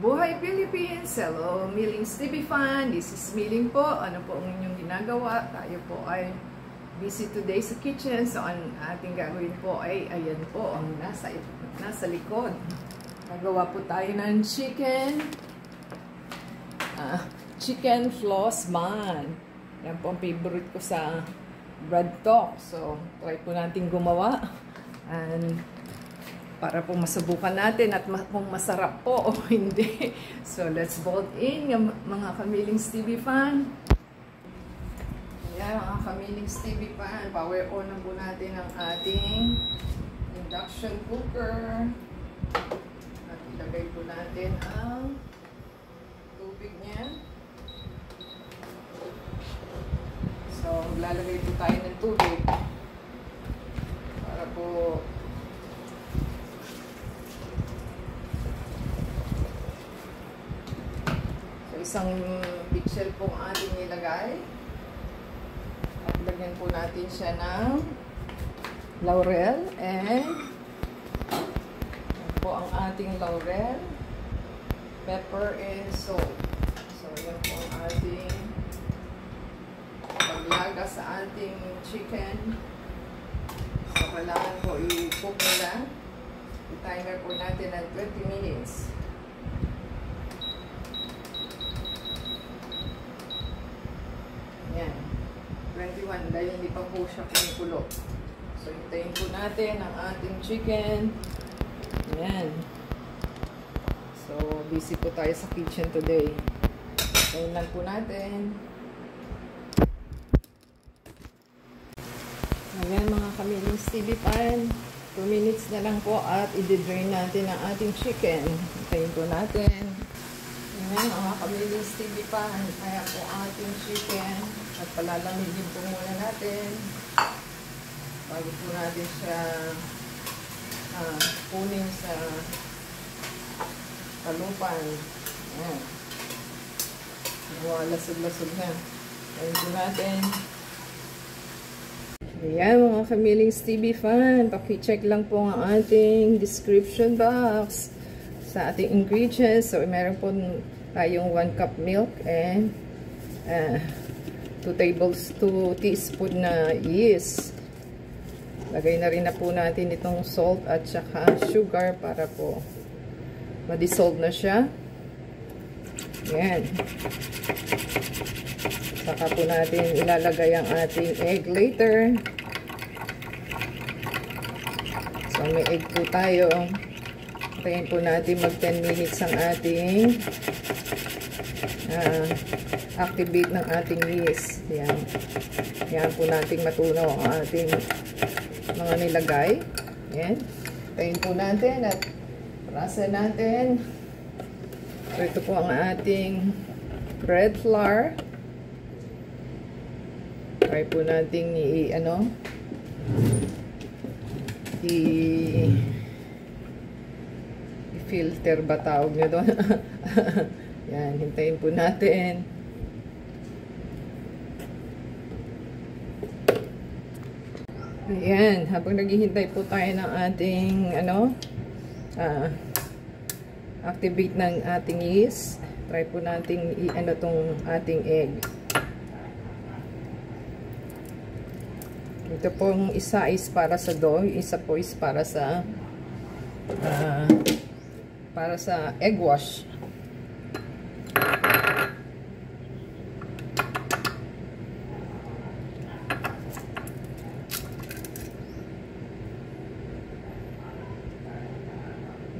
Buhay Philippines! Hello, Milling Stevie Fan. This is Milling po. Ano po ang inyong ginagawa? Tayo po ay busy today sa kitchen. So, ang ating gagawin po ay, ayan po, ang nasa likod. Nagawa po tayo ng chicken floss man. Yan po ang favorite ko sa bread talk. So, try po natin gumawa. And para po masubukan natin at kung masarap po o hindi. So, let's bolt in, mga Kamiling Stevie Fan. Ayan, mga Kamiling Stevie Fan. Power on na po natin ang ating induction cooker. At ilagay po natin ang tubig niya. So, maglalagay po tayo ng tubig. Para po isang pixel po ang ating nilagay. At lagyan po natin siya ng laurel. And po ang ating laurel, pepper and salt. So, yan po ang ating paglaga sa ating chicken. So, kailangan po i-cook nila. I-timer po natin ng 20 minutes. Yan. 21 dahil hindi pa po siya kumukulo. So, hintayin po natin ang ating chicken. Yan. So, busy po tayo sa kitchen today. Hintayin lang po natin. Ayan, mga Kamiling Stevie Fan. 2 minutes na lang po at i-drain natin ang ating chicken. Hintayin po natin. Ayan, mga Kamiling Stevie Fan. Kaya po ang ating chicken. At palalamigin po muna natin. Bago po natin siya kunin sa kalupan. Ayan. Lasog-lasog na. Ayan po natin. Ayan, mga Kamiling Stevie Fan. Paki-check lang po ang ating description box sa ating ingredients. So, meron po tayong 1 cup milk and 2 teaspoon na yeast. Lagay na rin na po natin itong salt at saka sugar para po ma-dissolve na siya. Ayan. Saka po natin ilalagay ang ating egg later. So, may egg po tayo. Tayin po natin mag 10 minutes ang ating activate ng ating yeast. Yan. Yan po natin matunaw ang ating mga nilagay. Yan. Tayin po natin at rasa natin. So, ito po ang ating bread flour. Try po natin i-filter ba tawag nyo doon? Yan, hintayin po natin. Ayan, habang naghihintay po tayo ng ating activate ng ating yeast, try po natin tong ating egg. Ito pong isa is para sa dough, isa po is para sa egg wash.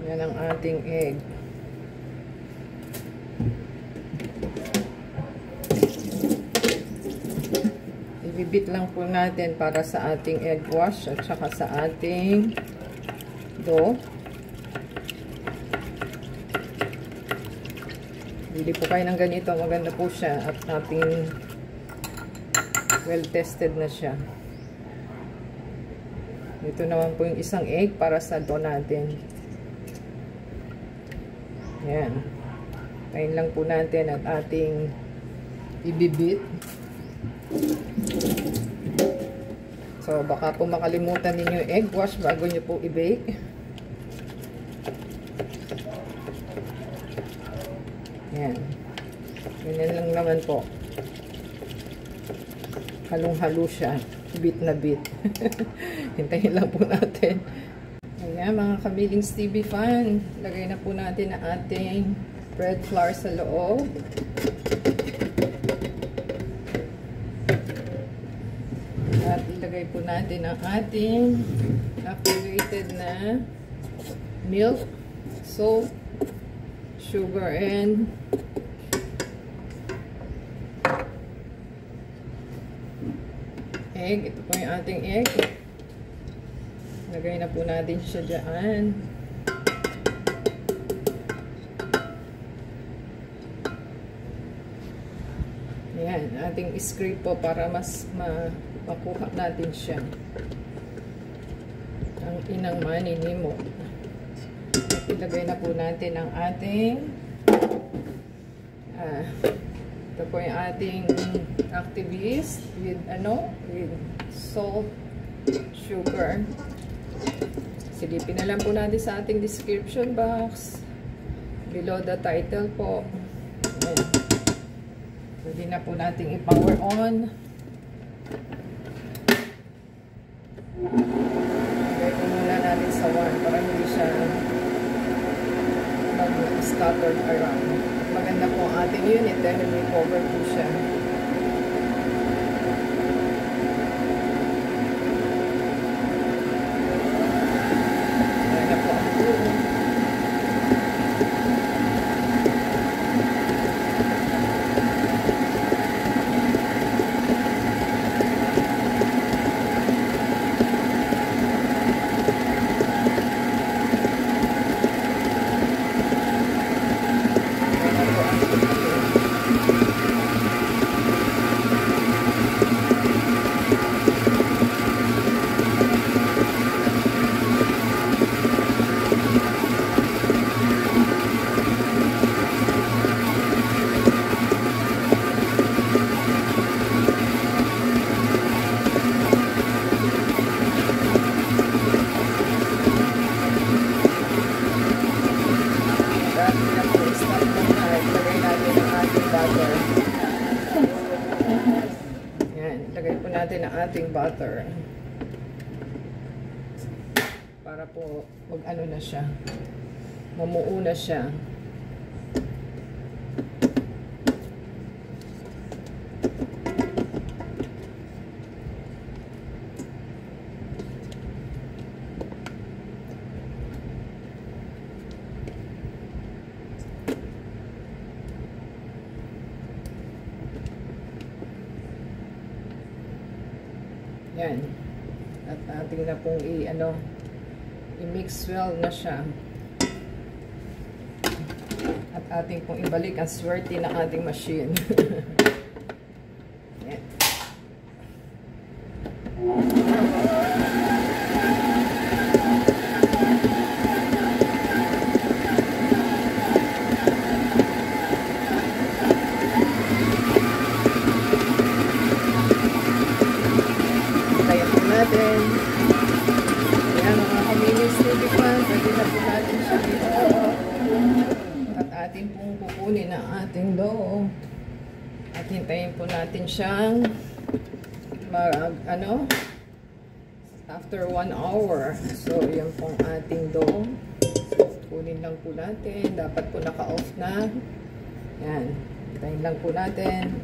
Yan ang ating egg. Ibibit lang po natin para sa ating egg wash at saka sa ating dough. Bili po kayo ng ganito. Maganda po siya at ating well tested na siya. Ito naman po yung isang egg para sa dough natin. Ayan. Tayin lang po natin at ating ibibit. So, baka po makalimutan ninyo yung egg wash bago nyo po i-bake. Ayan. Ganyan lang naman po. Halong-halo siya. Bit na bit. Hintayin lang po natin. Ayan, mga kamiling Stevie Fan. Lagay na po natin ang ating bread flour sa loob. At ilagay po natin ang ating activated na milk, salt, sugar, and egg. Ito po yung ating egg. Lagay na po natin siya dyan. Ayan, ating scrape po para mas makuha natin siya. Ang inang maninimo. At ilagay na po natin ang ating ito po yung ating Activist with salt, sugar. Silipin na lang po natin sa ating description box. Below the title po. Ayan. Pwede na po natin i-power on. Lagay po muna natin sa 1 para hindi siya mag-scattered around. Maganda po ang ating unit dahil may cover po siya. Ayan na po ang glue. Natin ang ating butter para po mag-ano na siya, mamuo na siya. Yan. At ating na pong i-mix well na siya. At ating pong ibalik ang swerte ng ating machine. Yan. Ayan, mga kamilis Stevie Fan, pwede na po natin siya dito. At atin pong kukunin ang ating dough. At hintayin po natin siyang after 1 hour. So, yan pong ating dough. Kunin lang po natin. Dapat po naka-off na. Yan. Hintayin lang po natin.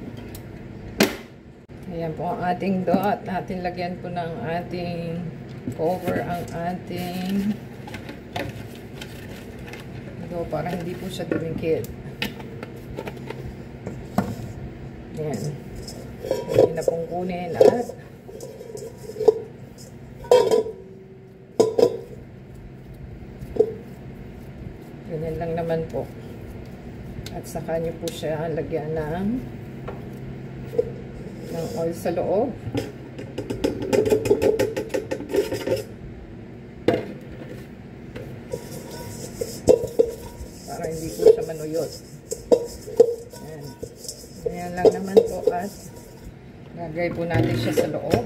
Ayan po ang ating dough at ating lagyan po ng ating cover ang ating dough para hindi po siya dumikit. Ayan. Pwede na pong kunin at ganyan lang naman po. At saka nyo po siya lagyan ng oil sa loob. Para hindi po siya manuyot. Ayan. Ayan lang naman po at lagay po natin siya sa loob.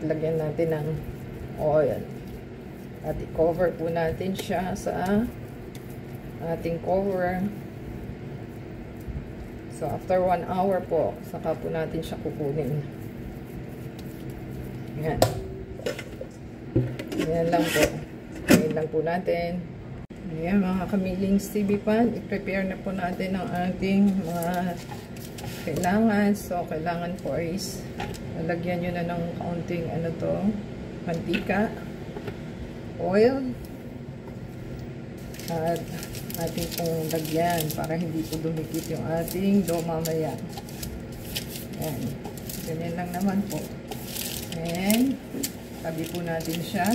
lagyan natin ng oil. At i-cover po natin siya sa ating cover. So, after 1 hour po, saka po natin siya kukunin. Yan. Yan lang po. Yan lang po natin. Ayan mga kamilings TV Fan, i-prepare na po natin ang ating mga kailangan. So, kailangan po is lalagyan nyo na ng kaunting ano to, mantika, oil, at ating pong lagyan para hindi po dumikit yung ating dough mamaya. Ayan. Ganyan lang naman po. And, tabi po natin siya.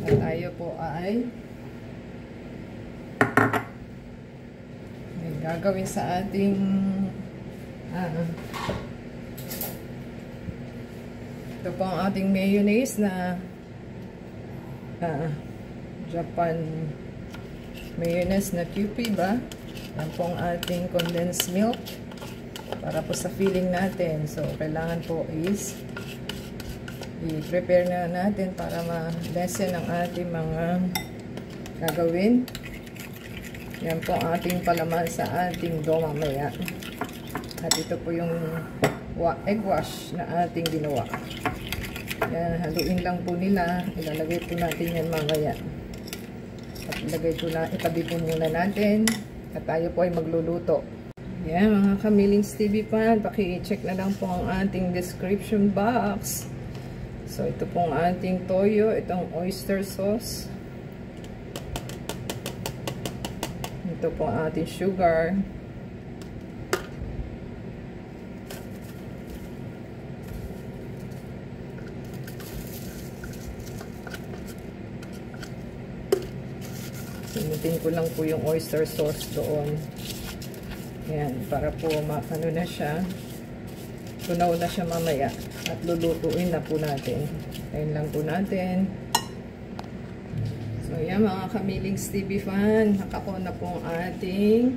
At tayo po ay may gagawin sa ating ito po ang ating mayonnaise na Japan mayonnaise na Kewpie ba? Yan po ang ating condensed milk para po sa filling natin. So, kailangan po is i-prepare na natin para ma-lessen ang ating mga gagawin. Yan po ang ating palaman sa ating dough mamaya. At ito po yung egg wash na ating ginawa. Yan, haluin lang po nila. Ilalagay po natin yan mamaya. At itabi po muna natin. At tayo po ay magluluto. Yan mga kamilings TV Fan, paki-check na lang po ang ating description box. So, ito pong ating toyo, itong oyster sauce. Ito pong ating sugar. Sinutin ko lang po yung oyster sauce doon. Ayan, para po ano na siya. Tunaw na siya mamaya. At lulutuin na po natin. Ayun lang po natin. So, yan mga kamilings TV Fan. Nakako na po ang ating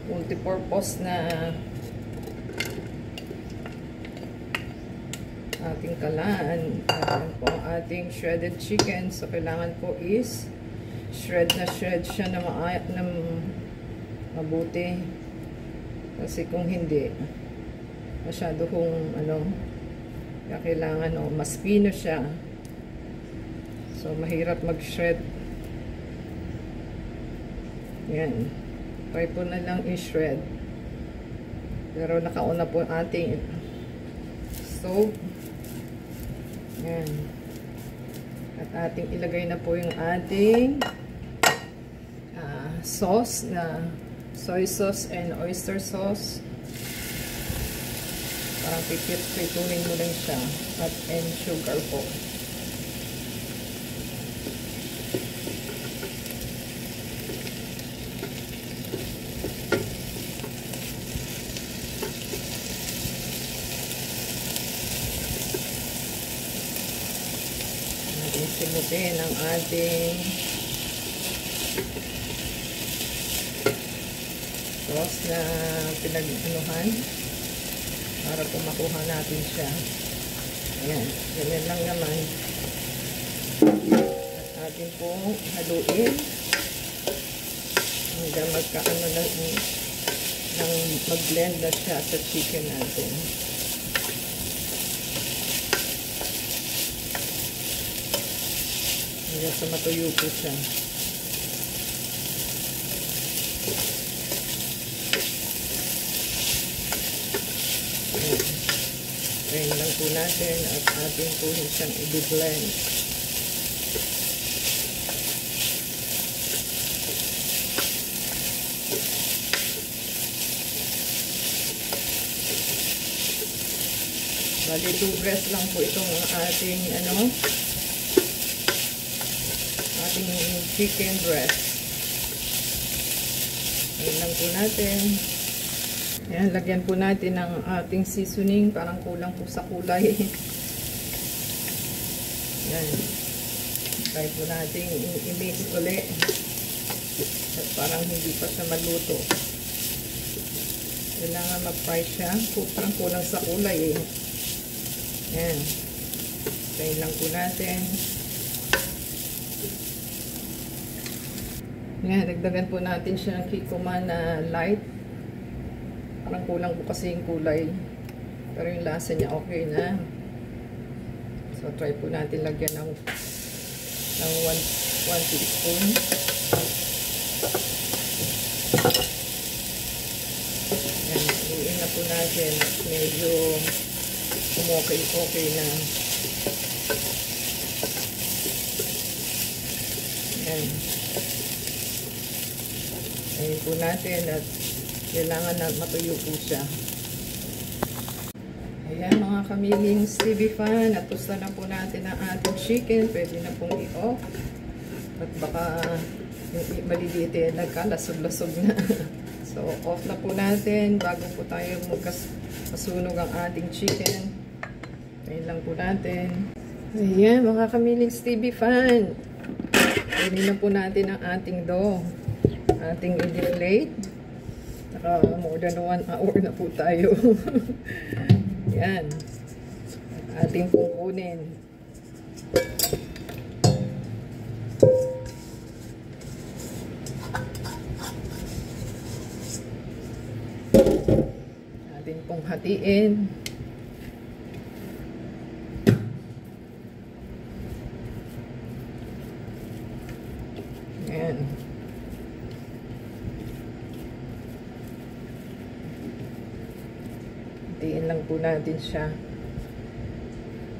multipurpose na ating kalan. Ayan po ang ating shredded chicken. So, kailangan po is shred siya na mabuti. Kasi kung hindi, masyado kung kailangan mas pino siya. So, mahirap mag-shred. Yan. Try po na lang i-shred. Pero nakauna po ang ating stove. Yan. At ating ilagay na po yung ating sauce na soy sauce and oyster sauce. Parang pipitunin mo lang siya. And sugar po. Simutin ang ating sauce na pinag-anuhan para po makuha natin siya. Ayan, ganyan lang naman. At atin pong haluin hanggang magkaano lang mag-blend na siya sa chicken natin. Hanggang sa matuyo po siya. Ayan lang po natin at atin po siyang i-blend. Bali, 2 breast lang po itong ating ating chicken breast. Ayan lang po natin. Ayan, lagyan po natin ng ating seasoning. Parang kulang po sa kulay. Ayan. Try po natin i-mix ulit. At parang hindi pa siya maluto. Kailangan mag-fry siya. Parang kulang sa kulay eh. Yan. Tayin lang po natin. Yan, dagdagan po natin siya ng Kikkoman na light. Parang kulang po kasi yung kulay. Pero yung lasa niya okay na. So, try po natin lagyan ng 1 teaspoon. Yan, luin na po natin. Medyo okay na. Yan. Ayun po natin at kailangan na matuyo po siya. Ayan mga kamiling Stevie fan, natusta na po natin ang ating chicken. Pwede na pong i-off. At baka yung maliliit eh, nagkalasog-lasog na. So off na po natin bago po tayo magkasunog ang ating chicken. Ayun lang po natin. Ayan mga kamiling Stevie fan. Pwede na po natin ang ating dough. Ating i-deflate. More than 1 hour na po tayo. Yan. Ating pupunin. Ating pong hatiin. Yan. Hatiin lang po natin siya.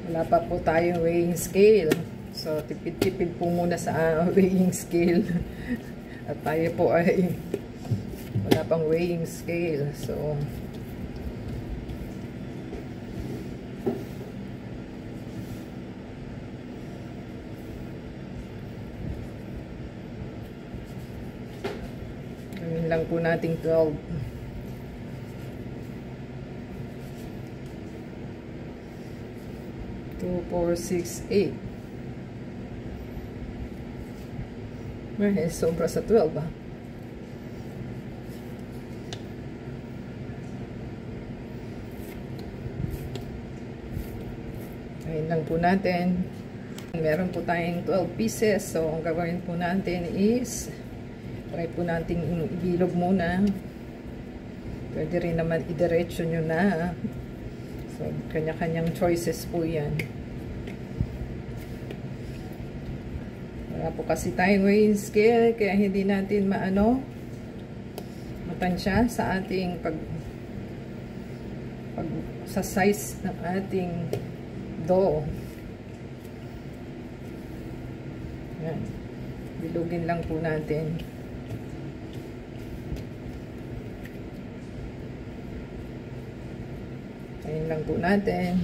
Wala pa po tayong weighing scale. So, tipid-tipid po muna sa weighing scale. At tayo po ay wala pang weighing scale. So, gawin lang po nating 12. 2, 4, 6, 8. Sobra sa 12 ba? Ayun lang po natin. Meron po tayong 12 pieces. So, ang gagawin po natin is try po natin ibilog muna. Pwede rin naman idiretso nyo na. So, kanya-kanyang choices po yan. Wala po kasi tayong weighing scale, kaya hindi natin matansya sa ating sa size ng ating dough. Yan. Bilugin lang po natin. Ayun lang po natin.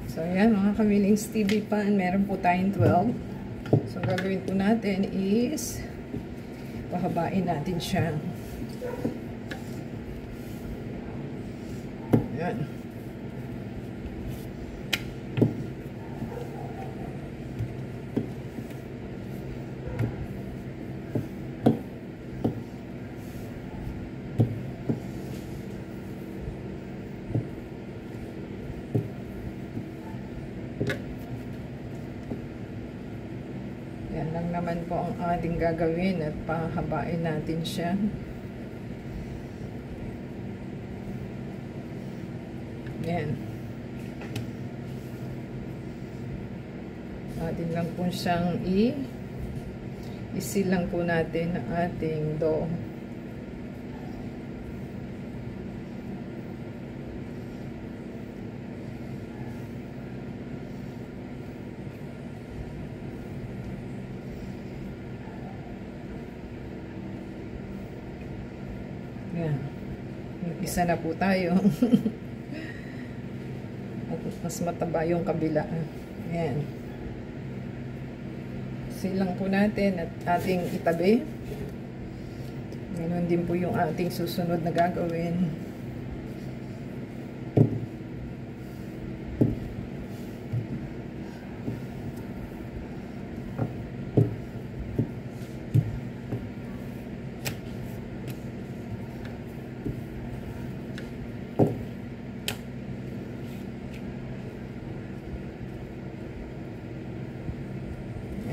So, ayan mga kamiling Stevie fan, meron po tayong 12. So, ang gagawin po natin is pahabain natin siya. Ayan. Yan lang naman po ang ating gagawin at pahabain natin siya. Yan. Atin lang po siyang isil lang po natin ang ating dough. Yan. Isa na po tayo. Mas mataba yung kabila. Yan. Silang po natin at ating itabi. Ganoon din po yung ating susunod na gagawin.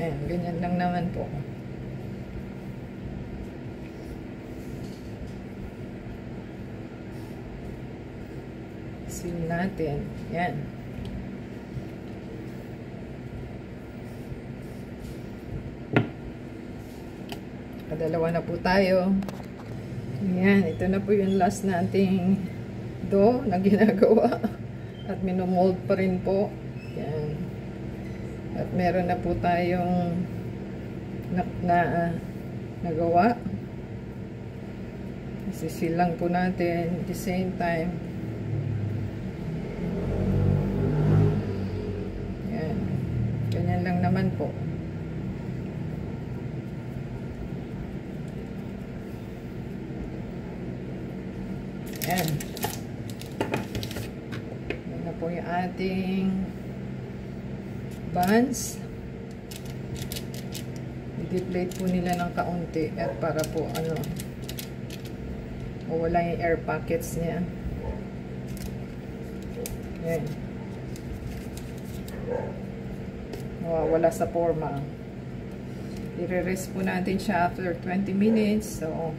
Ayan, ganyan lang naman po. Seal natin. Yan. Kadalawa na po tayo. Ayan, ito na po yung last nating dough na ginagawa. At minomold pa rin po. Yan. At meron na po tayong nagawa. Isisil lang po natin at the same time. Yan. Ganyan lang naman po. Yan. Yan na po yung ating buns. I-deflate po nila ng kaunti at para po wala yung air pockets niya. Yan. Wala sa forma. I-rest po natin siya after 20 minutes. So,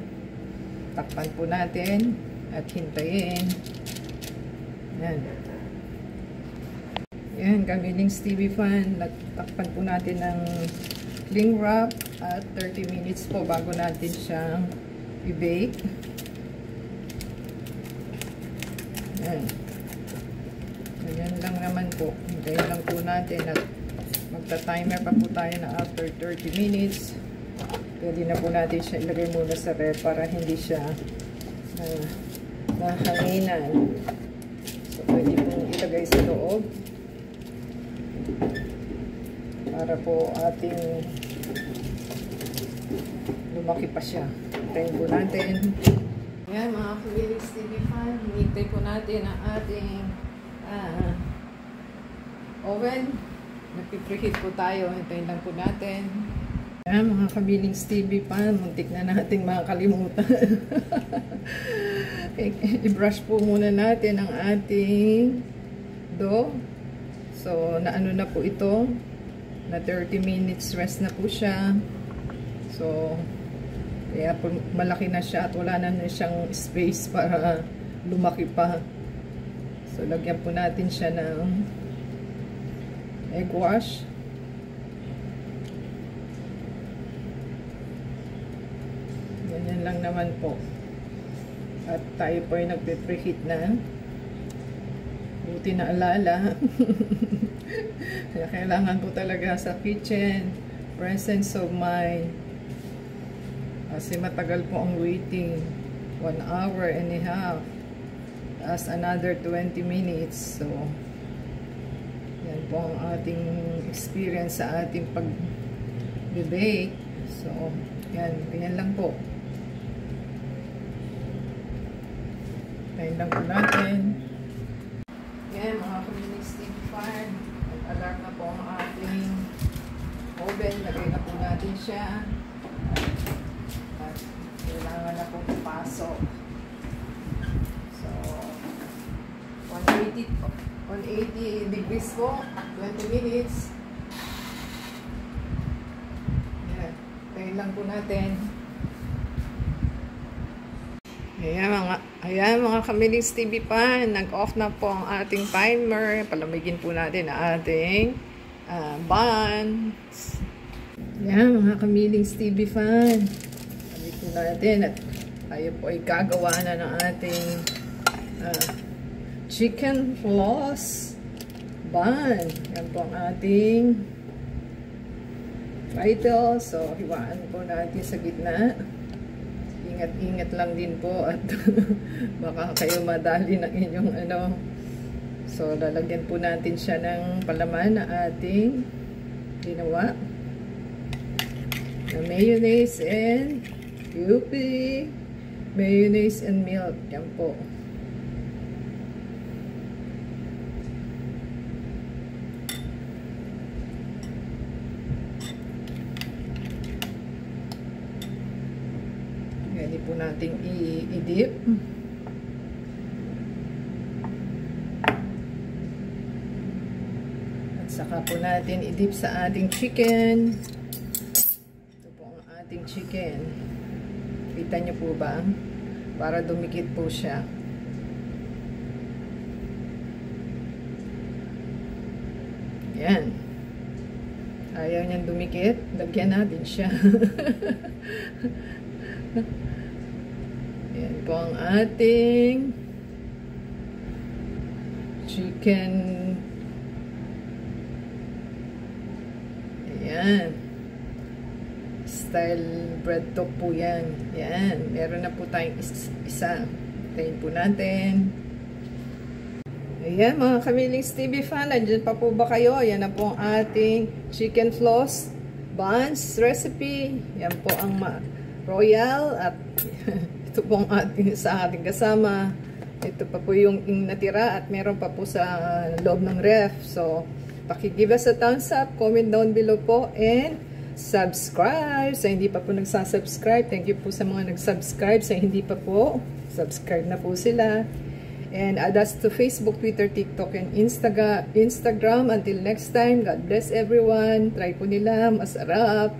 takpan po natin at hintayin. Yan. Yan, gamiling Stevie fan. Takpan po natin ng cling wrap at 30 minutes po bago natin siyang i-bake. Yan. Ganyan lang naman po. Hintayin lang po natin at magta-timer pa po tayo na after 30 minutes. Pwede na po natin siya ilagay muna sa ref para hindi siya nahanginan. So, pwede po ilagay sa loob para po ating lumaki pa siya. Hintayin po natin. Ayan mga Kawiling Stevie fan, hinintay po natin ang ating oven. Napipreheat po tayo. Hintayin lang po natin. Ayan mga Kawiling Stevie fan, muntik na nating makakalimutan. I-brush po muna natin ang ating dough. So, naano na po ito. Na 30 minutes rest na po siya. So, kaya po malaki na siya at wala na siyang space para lumaki pa. So, lagyan po natin siya ng egg wash. Ganyan lang naman po. At tayo po ay nagpe-preheat na. Buti na alala. Kaya kailangan po talaga sa kitchen presence of mind. Kasi matagal po ang waiting. 1 hour and a half. As another 20 minutes. So, yan po ang ating experience sa ating pag-bake. So, yan. Ganyan lang po. Tayin lang po natin. Yan, mga Kawiling Stevie fan. Nag-alarm na po ang ating oven. Lagay na po natin siya. At kailangan na po papasok. So, 180 degrees po. 20 minutes. Yan. Tayin lang po natin. Ayan mga Kawiling Stevie fan, nag-off na po ang ating timer. Palamigin po natin ang ating buns. Ayan mga Kawiling Stevie fan, palamig po natin at tayo po ay gagawa na ng ating chicken floss bun. Yan po ang ating title. So, hiwaan po natin sa gitna. Ingat-ingat lang din po at baka kayo madali ng inyong So, lalagyan po natin siya ng palaman na ating ginawa. Na mayonnaise and yupi. Mayonnaise and milk. Yan po. Pwede po nating i-dip. At Saka po natin i-dip sa ating chicken. Ito po ang ating chicken. Kita niyo po ba? Para dumikit po siya. Yan. Ayaw niyang dumikit. Lagyan natin siya. Yan po ang ating chicken. Ayan. Style bread talk po yan. Yan. Meron na po tayong isa. Tayin po natin. Ayan mga kamilings TV fan. Nandiyan pa po ba kayo? Ayan na po ang ating chicken floss buns recipe. Yan po ang royal. At ito po ang ating sa ating kasama. Ito pa po yung natira at meron pa po sa loob ng ref. So, paki-give us a thumbs up, comment down below po, and subscribe. Sa hindi pa po nagsasubscribe, thank you po sa mga nagsubscribe. Sa hindi pa po, subscribe na po sila. And add us to Facebook, Twitter, TikTok, and Instagram. Until next time, God bless everyone. Try po nila, masarap.